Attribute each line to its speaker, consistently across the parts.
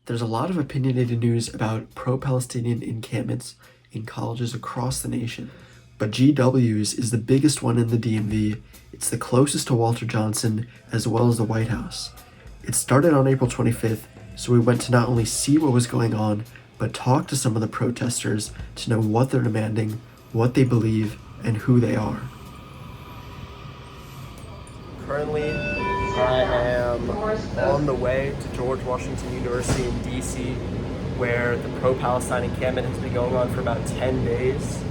Speaker 1: There's a lot of opinionated news about pro-Palestinian encampments in colleges across the nation, but GW's is the biggest one in the DMV. It's the closest to Walter Johnson as well as the White House. It started on April 25th, so we went to not only see what was going on, but talk to some of the protesters to know what they're demanding, what they believe, and who they are. Currently, I am on the way to George Washington University in DC, where the pro-Palestine encampment has been going on for about 10 days.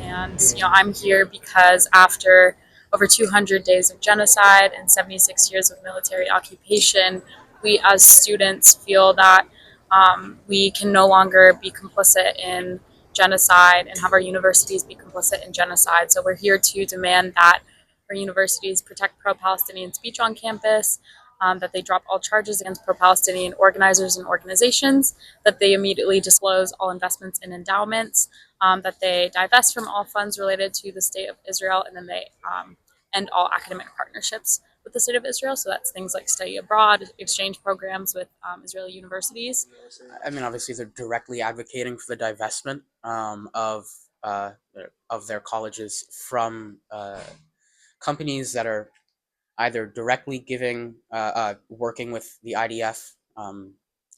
Speaker 2: And I'm here because after over 200 days of genocide and 76 years of military occupation, we as students feel that we can no longer be complicit in genocide and have our universities be complicit in genocide. So we're here to demand that our universities protect pro-Palestinian speech on campus, that they drop all charges against pro-Palestinian organizers and organizations, that they immediately disclose all investments in endowments, that they divest from all funds related to the State of Israel, and then they end all academic partnerships with the State of Israel. So that's things like study abroad, exchange programs with Israeli universities.
Speaker 3: I mean, obviously, they're directly advocating for the divestment of their colleges from companies that are either directly working with the IDF, the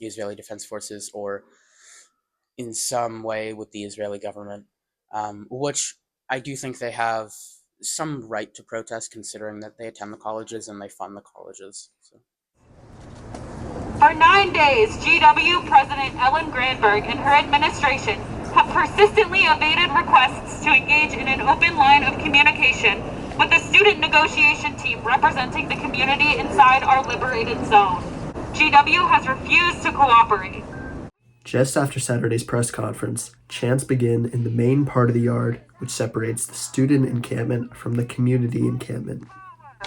Speaker 3: Israeli Defense Forces, or in some way with the Israeli government, which I do think they have some right to protest, considering that they attend the colleges and they fund the colleges. So.
Speaker 4: For 9 days, GW President Ellen Granberg and her administration have persistently evaded requests to engage in an open line of communication with the student negotiation team representing the community inside our liberated zone. GW has refused to cooperate.
Speaker 1: Just after Saturday's press conference, chants begin in the main part of the yard, which separates the student encampment from the community encampment.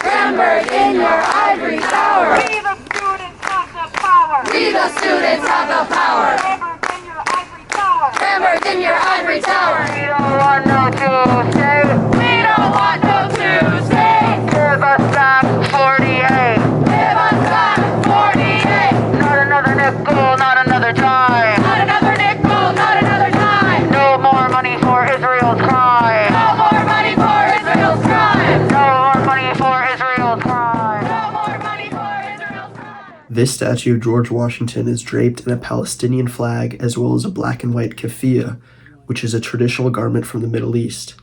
Speaker 5: Granberg in your ivory tower!
Speaker 4: We the students have the power!
Speaker 5: We the students have the power!
Speaker 4: Granberg in your ivory tower!
Speaker 5: Granberg in your ivory tower!
Speaker 4: We don't want no Tuesday!
Speaker 5: We don't want no Tuesday!
Speaker 4: Give us back 48!
Speaker 5: Give us back 48!
Speaker 4: Not another nickel, not another dime!
Speaker 5: Not another nickel, not another dime!
Speaker 4: No more money for Israel's crime!
Speaker 5: No more money for Israel's crime!
Speaker 4: No more money for Israel's crime!
Speaker 5: No more money for Israel's crime!
Speaker 1: This statue of George Washington is draped in a Palestinian flag as well as a black and white keffiyeh, which is a traditional garment from the Middle East.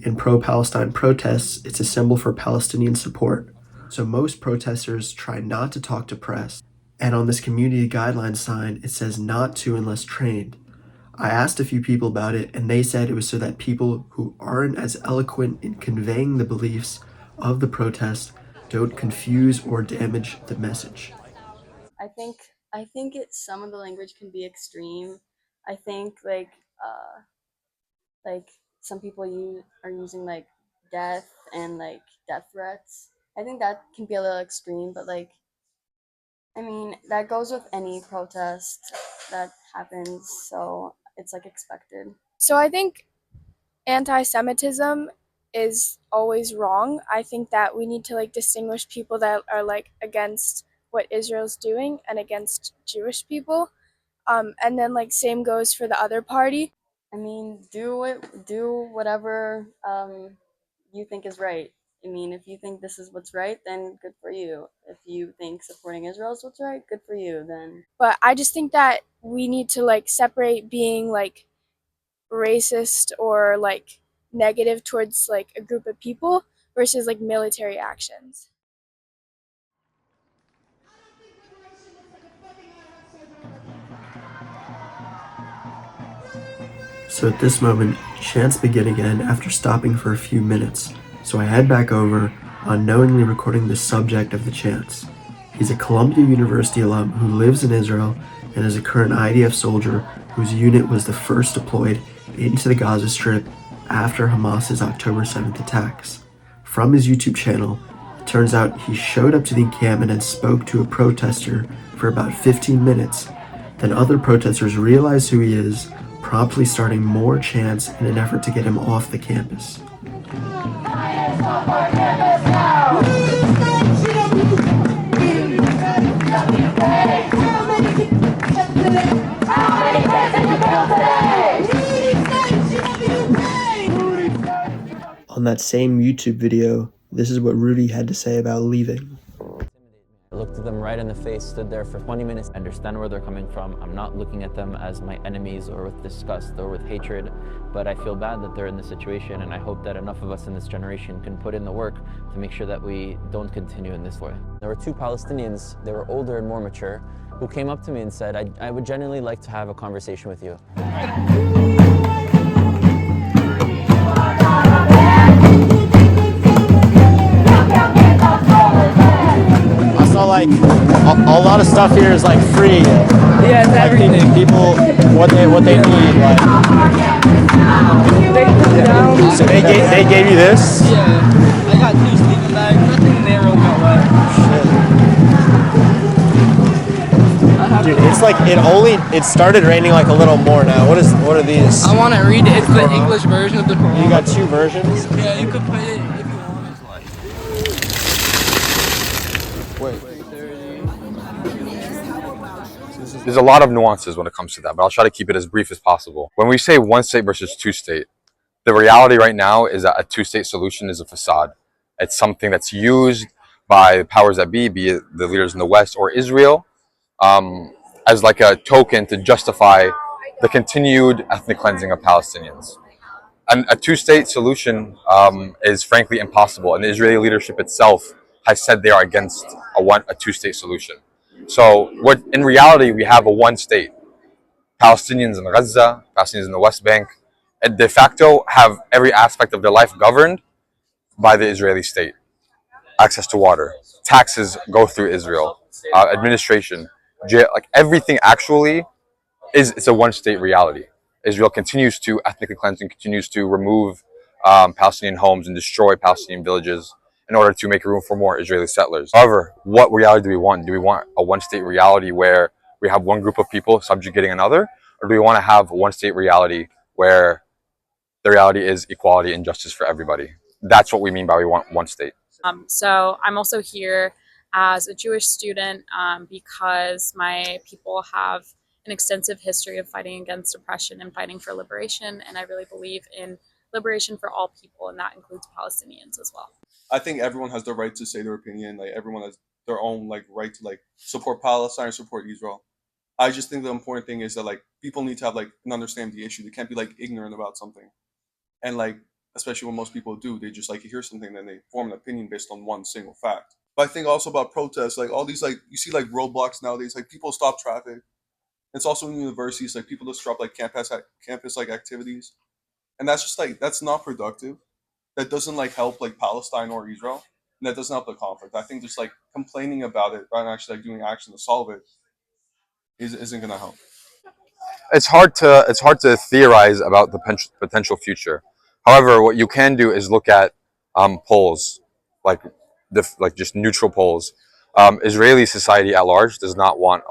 Speaker 1: In pro-Palestine protests, it's a symbol for Palestinian support. So most protesters try not to talk to press. And on this community guideline sign, it says not to unless trained. I asked a few people about it, and they said it was so that people who aren't as eloquent in conveying the beliefs of the protest don't confuse or damage the message.
Speaker 6: I think some of the language can be extreme. I think like some people are using like death and like death threats. I think that can be a little extreme, but I mean, that goes with any protest that happens, so it's like expected.
Speaker 7: So I think anti-Semitism is always wrong. I think that we need to like distinguish people that are like against what Israel's doing and against Jewish people. And then like same goes for the other party.
Speaker 6: I mean, do whatever you think is right. I mean, if you think this is what's right, then good for you. If you think supporting Israel is what's right, good for you, then.
Speaker 7: But I just think that we need to like separate being like racist or like negative towards like a group of people versus like military actions.
Speaker 1: So at this moment, chants begin again after stopping for a few minutes. So I head back over, unknowingly recording the subject of the chants. He's a Columbia University alum who lives in Israel and is a current IDF soldier whose unit was the first deployed into the Gaza Strip after Hamas's October 7th attacks. From his YouTube channel, it turns out he showed up to the encampment and spoke to a protester for about 15 minutes. Then other protesters realize who he is, promptly starting more chants in an effort to get him off the campus.
Speaker 5: How many kids did you kill today?
Speaker 1: On that same YouTube video, this is what Rudy had to say about leaving.
Speaker 8: I looked at them right in the face, stood there for 20 minutes, understand where they're coming from. I'm not looking at them as my enemies or with disgust or with hatred, but I feel bad that they're in this situation, and I hope that enough of us in this generation can put in the work to make sure that we don't continue in this way. There were two Palestinians, they were older and more mature, who came up to me and said, I would genuinely like to have a conversation with you.
Speaker 9: Like a lot of stuff here is like free.
Speaker 10: Yeah, it's everything.
Speaker 9: People what they need. Like. So they gave you this?
Speaker 10: Yeah, I got 2 sleeping bags. Nothing there really got wet.
Speaker 9: Dude, it's like it started raining like a little more now. What are these?
Speaker 10: I want to read it. It's the English version of the Quran.
Speaker 9: You got 2 versions?
Speaker 10: Yeah, you could put it if you want.
Speaker 9: Wait.
Speaker 11: There's a lot of nuances when it comes to that, but I'll try to keep it as brief as possible. When we say one state versus two state, the reality right now is that a two-state solution is a facade. It's something that's used by the powers that be it the leaders in the West or Israel, as like a token to justify the continued ethnic cleansing of Palestinians. And a two-state solution is frankly impossible, and the Israeli leadership itself has said they are against a two-state solution. So in reality, we have a one state. Palestinians in Gaza, Palestinians in the West Bank, and de facto have every aspect of their life governed by the Israeli state. Access to water, taxes go through Israel, administration, jail, like everything actually it's a one state reality. Israel continues to ethnically cleanse and continues to remove Palestinian homes and destroy Palestinian villages in order to make room for more Israeli settlers. However, what reality do we want? Do we want a one-state reality where we have one group of people subjugating another? Or do we want to have a one-state reality where the reality is equality and justice for everybody? That's what we mean by we want one state.
Speaker 2: So I'm also here as a Jewish student because my people have an extensive history of fighting against oppression and fighting for liberation, and I really believe in liberation for all people, and that includes Palestinians as well.
Speaker 12: I think everyone has the right to say their opinion. Like everyone has their own like right to like support Palestine or support Israel. I just think the important thing is that like people need to have like an understand the issue. They can't be like ignorant about something, and like especially when most people do, they just like hear something then they form an opinion based on one single fact. But I think also about protests, like all these like you see like roadblocks nowadays, like people stop traffic. It's also in universities, like people disrupt like campus like activities, and that's just like that's not productive. That doesn't like help like Palestine or Israel, and that doesn't help the conflict. I think just like complaining about it rather than actually like doing action to solve it isn't gonna help.
Speaker 11: It's hard to theorize about the potential future. However, what you can do is look at polls, like just neutral polls. Israeli society at large does not want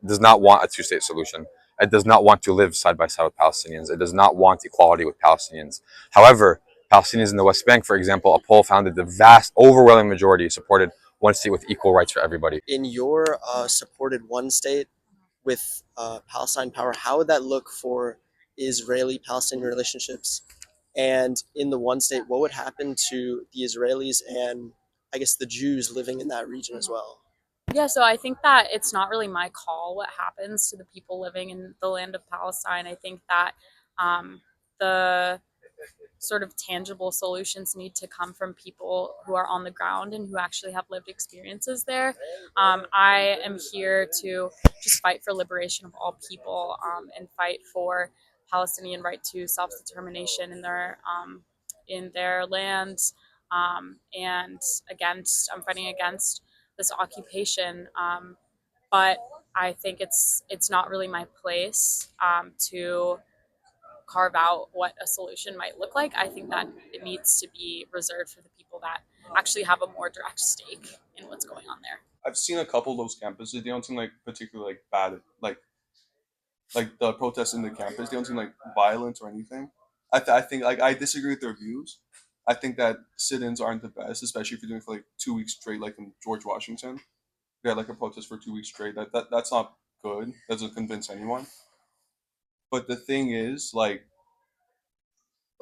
Speaker 11: does not want a two-state solution. It does not want to live side by side with Palestinians. It does not want equality with Palestinians. However, Palestinians in the West Bank, for example, a poll found that the vast, overwhelming majority supported one state with equal rights for everybody.
Speaker 9: In your supported one state with Palestine power, how would that look for Israeli-Palestinian relationships? And in the one state, what would happen to the Israelis and I guess the Jews living in that region as well?
Speaker 2: Yeah, so I think that it's not really my call what happens to the people living in the land of Palestine. I think that the sort of tangible solutions need to come from people who are on the ground and who actually have lived experiences there. I am here to just fight for liberation of all people and fight for Palestinian right to self-determination in their lands, and I'm fighting against this occupation. But I think it's not really my place to carve out what a solution might look like. I think that it needs to be reserved for the people that actually have a more direct stake in what's going on there.
Speaker 12: I've seen a couple of those campuses. They don't seem like particularly like bad. Like the protests in the campus, they don't seem like violent or anything. I think like I disagree with their views. I think that sit-ins aren't the best, especially if you're doing it for like 2 weeks straight, like in George Washington. We had like a protest for 2 weeks straight. That's not good. Doesn't convince anyone. But the thing is, like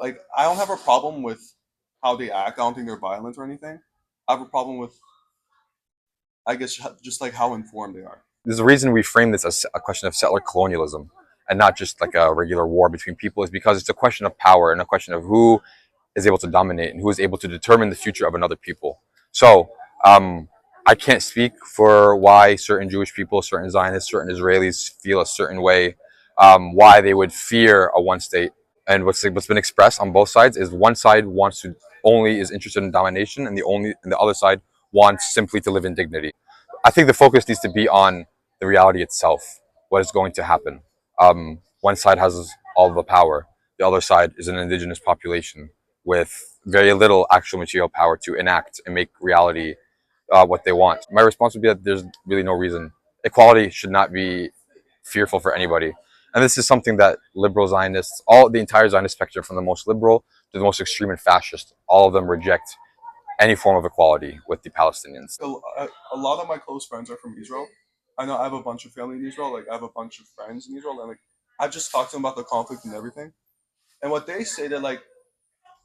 Speaker 12: I don't have a problem with how they act. I don't think they're violent or anything. I have a problem with, I guess, just like how informed they are.
Speaker 11: There's a reason we frame this as a question of settler colonialism and not just like a regular war between people, is because it's a question of power and a question of who is able to dominate and who is able to determine the future of another people. So I can't speak for why certain Jewish people, certain Zionists, certain Israelis feel a certain way, why they would fear a one state. And what's been expressed on both sides is one side wants to only is interested in domination, and the other side wants simply to live in dignity. I think the focus needs to be on the reality itself, what is going to happen. One side has all the power, the other side is an indigenous population with very little actual material power to enact and make reality what they want. My response would be that there's really no reason. Equality should not be fearful for anybody. And this is something that liberal Zionists, all the entire Zionist spectrum, from the most liberal to the most extreme and fascist, all of them reject any form of equality with the Palestinians.
Speaker 12: A lot of my close friends are from Israel. I know I have a bunch of family in Israel. Like I have a bunch of friends in Israel, and like I just talked to them about the conflict and everything. And what they say that like,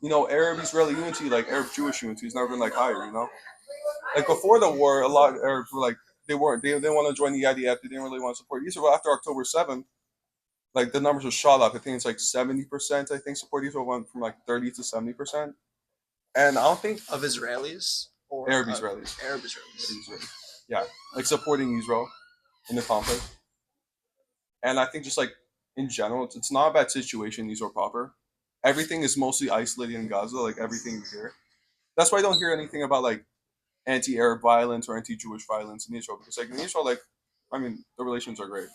Speaker 12: Arab-Israeli unity, like Arab-Jewish unity, has never been like higher. Like before the war, a lot of Arabs were like they didn't want to join the IDF. They didn't really want to support Israel. After October 7th, like the numbers were shot up. I think it's like 70%. I think support Israel went from like 30 to 70%. And I don't think
Speaker 9: Of Israelis or
Speaker 12: Arab Israelis.
Speaker 9: Arab Israelis.
Speaker 12: Yeah, like supporting Israel in the conflict. And I think just like in general, it's not a bad situation in Israel proper. Everything is mostly isolated in Gaza, like everything you hear. That's why I don't hear anything about like anti-Arab violence or anti-Jewish violence in Israel, because like in Israel, like the relations are great.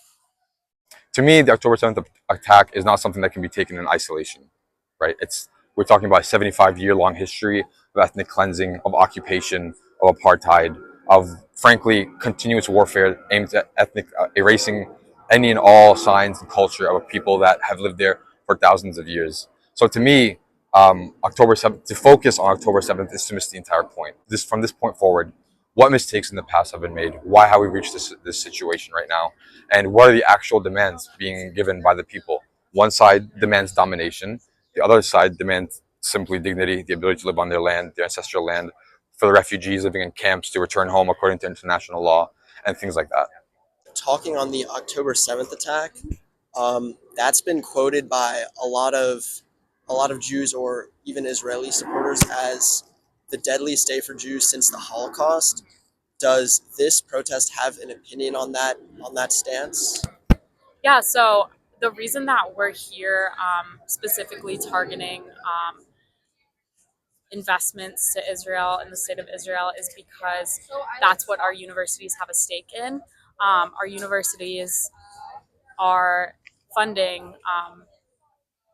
Speaker 11: To me, the October 7th attack is not something that can be taken in isolation, right? We're talking about a 75-year-long history of ethnic cleansing, of occupation, of apartheid, of frankly continuous warfare aimed at ethnic erasing any and all signs and culture of a people that have lived there for thousands of years. So to me, October 7th, to focus on October 7th is to miss the entire point. From this point forward, what mistakes in the past have been made? Why have we reached this situation right now? And what are the actual demands being given by the people? One side demands domination. The other side demands simply dignity, the ability to live on their land, their ancestral land, for the refugees living in camps to return home according to international law, and things like that.
Speaker 9: Talking on the October 7th attack, that's been quoted by a lot of Jews or even Israeli supporters as the deadliest day for Jews since the Holocaust. Does this protest have an opinion on that stance?
Speaker 2: Yeah, so the reason that we're here, specifically targeting investments to Israel and the state of Israel, is because that's what our universities have a stake in. Our universities are funding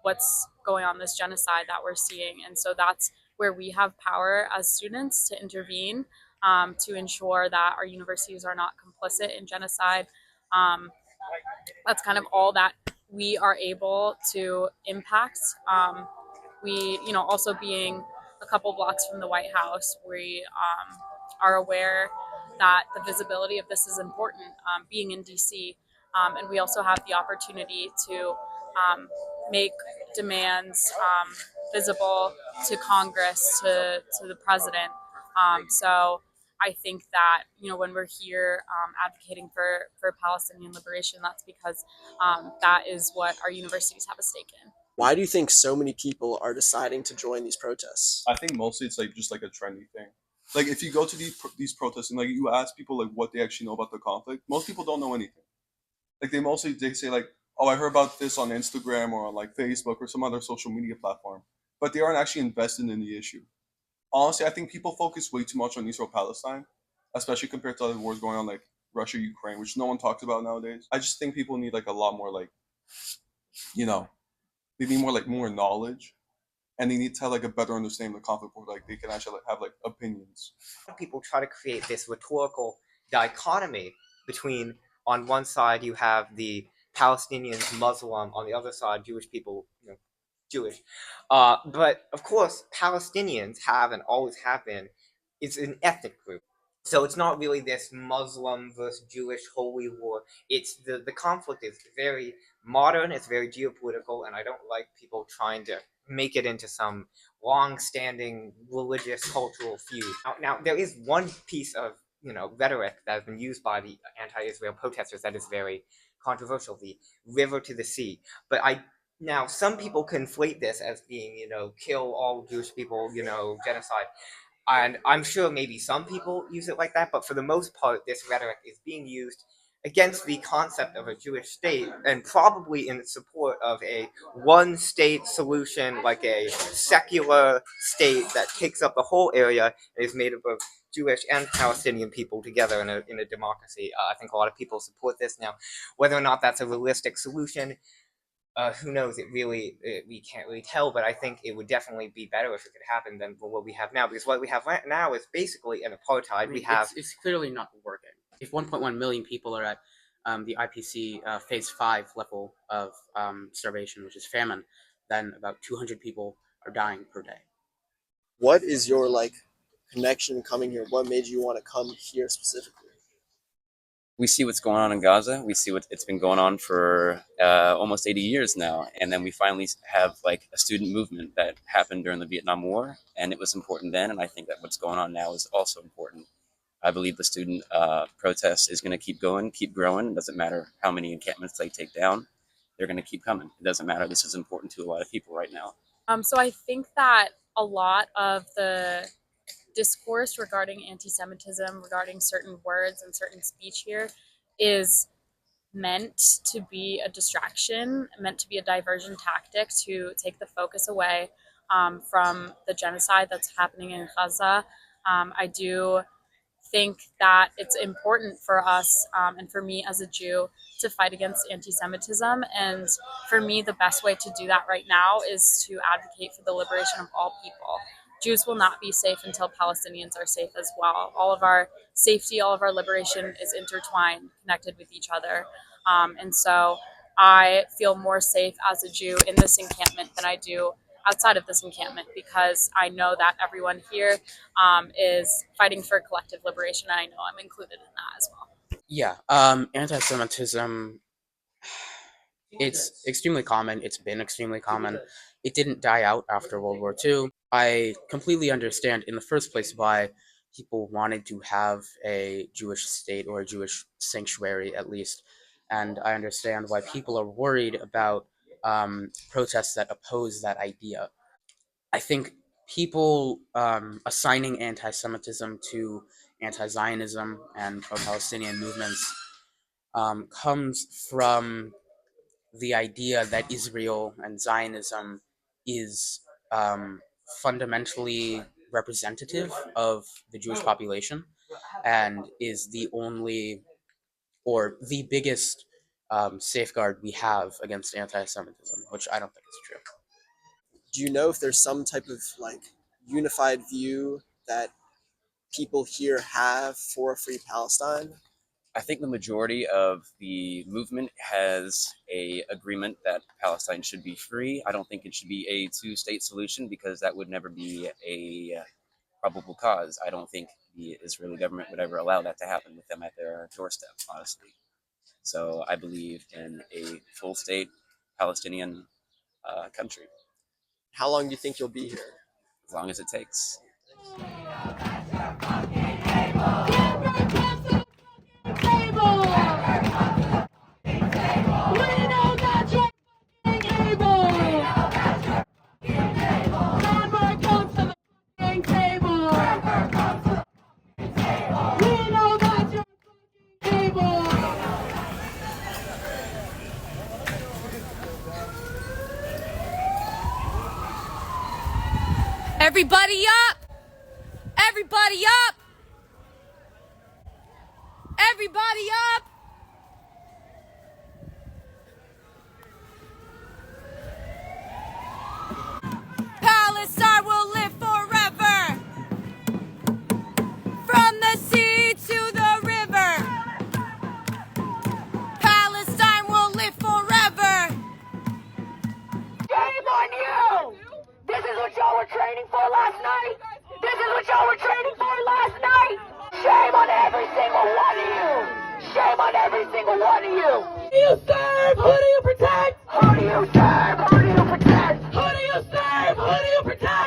Speaker 2: what's going on, this genocide that we're seeing, and so that's where we have power as students to intervene, to ensure that our universities are not complicit in genocide. Um, that's kind of all that we are able to impact. We, also being a couple blocks from the White House, we are aware that the visibility of this is important, being in DC. And we also have the opportunity to make demands visible to Congress, to the president. So I think that, when we're here advocating for Palestinian liberation, that's because that is what our universities have a stake in.
Speaker 9: Why do you think so many people are deciding to join these protests?
Speaker 12: I think mostly it's like just like a trendy thing. Like if you go to these protests and like you ask people like what they actually know about the conflict, most people don't know anything. Like they say like, oh, I heard about this on Instagram or on like Facebook or some other social media platform, but they aren't actually invested in the issue. Honestly, I think people focus way too much on Israel Palestine, especially compared to other wars going on like Russia Ukraine, which no one talks about nowadays. I just think people need like a lot more like, they need more knowledge, and they need to have like a better understanding of the conflict where like they can actually like, have like opinions.
Speaker 13: People try to create this rhetorical dichotomy between, on one side you have the Palestinians Muslim, on the other side Jewish people, Jewish. But of course Palestinians have and always have been, it's an ethnic group. So it's not really this Muslim versus Jewish holy war. It's the conflict is very modern, it's very geopolitical, and I don't like people trying to make it into some long-standing religious cultural feud. Now there is one piece of rhetoric that has been used by the anti-Israel protesters that is very controversial: the river to the sea. But now some people conflate this as being kill all Jewish people, genocide. And I'm sure maybe some people use it like that, but for the most part, this rhetoric is being used against the concept of a Jewish state, and probably in support of a one-state solution, like a secular state that takes up the whole area and is made up of Jewish and Palestinian people together in a democracy. I think a lot of people support this now. Whether or not that's a realistic solution, who knows? We can't really tell, but I think it would definitely be better if it could happen than what we have now. Because what we have right now is basically an apartheid.
Speaker 3: It's clearly not working. If 1.1 million people are at the IPC phase 5 level of starvation, which is famine, then about 200 people are dying per day.
Speaker 9: What is your connection coming here? What made you want to come here specifically?
Speaker 14: We see what's going on in Gaza. We see it's been going on for almost 80 years now. And then we finally have a student movement that happened during the Vietnam War, and it was important then. And I think that what's going on now is also important. I believe the student protest is going to keep going, keep growing. It doesn't matter how many encampments they take down. They're going to keep coming. It doesn't matter. This is important to a lot of people right now.
Speaker 2: So I think that a lot of the discourse regarding anti-Semitism, regarding certain words and certain speech here, is meant to be a distraction, meant to be a diversion tactic to take the focus away from the genocide that's happening in Gaza. I do think that it's important for us and for me as a Jew to fight against anti-Semitism, and for me the best way to do that right now is to advocate for the liberation of all people. Jews will not be safe until Palestinians are safe as well. All of our safety, all of our liberation is intertwined, connected with each other. And so I feel more safe as a Jew in this encampment than I do outside of this encampment, because I know that everyone here is fighting for collective liberation, and I know I'm included in that as well.
Speaker 3: Yeah, anti-Semitism, it's extremely common. It's been extremely common. It didn't die out after World War II. I completely understand in the first place why people wanted to have a Jewish state or a Jewish sanctuary at least. And I understand why people are worried about protests that oppose that idea. I think people assigning anti-Semitism to anti-Zionism and pro-Palestinian movements comes from the idea that Israel and Zionism is fundamentally representative of the Jewish population and is the only or the biggest safeguard we have against anti-Semitism, which I don't think is true.
Speaker 9: Do you know if there's some type of unified view that people here have for a free Palestine?
Speaker 14: I think the majority of the movement has a agreement that Palestine should be free. I don't think it should be a two-state solution, because that would never be a probable cause. I don't think the Israeli government would ever allow that to happen with them at their doorstep, honestly. So I believe in a full state Palestinian country.
Speaker 9: How long do you think you'll be here?
Speaker 14: As long as it takes.
Speaker 5: Everybody up! Everybody up! Everybody up! Palestine will live forever! From the sea to the river! Palestine will live forever!
Speaker 4: Shame on you! This is what y'all were training for last night? This is what y'all were training for last night? Shame
Speaker 5: Who do you protect?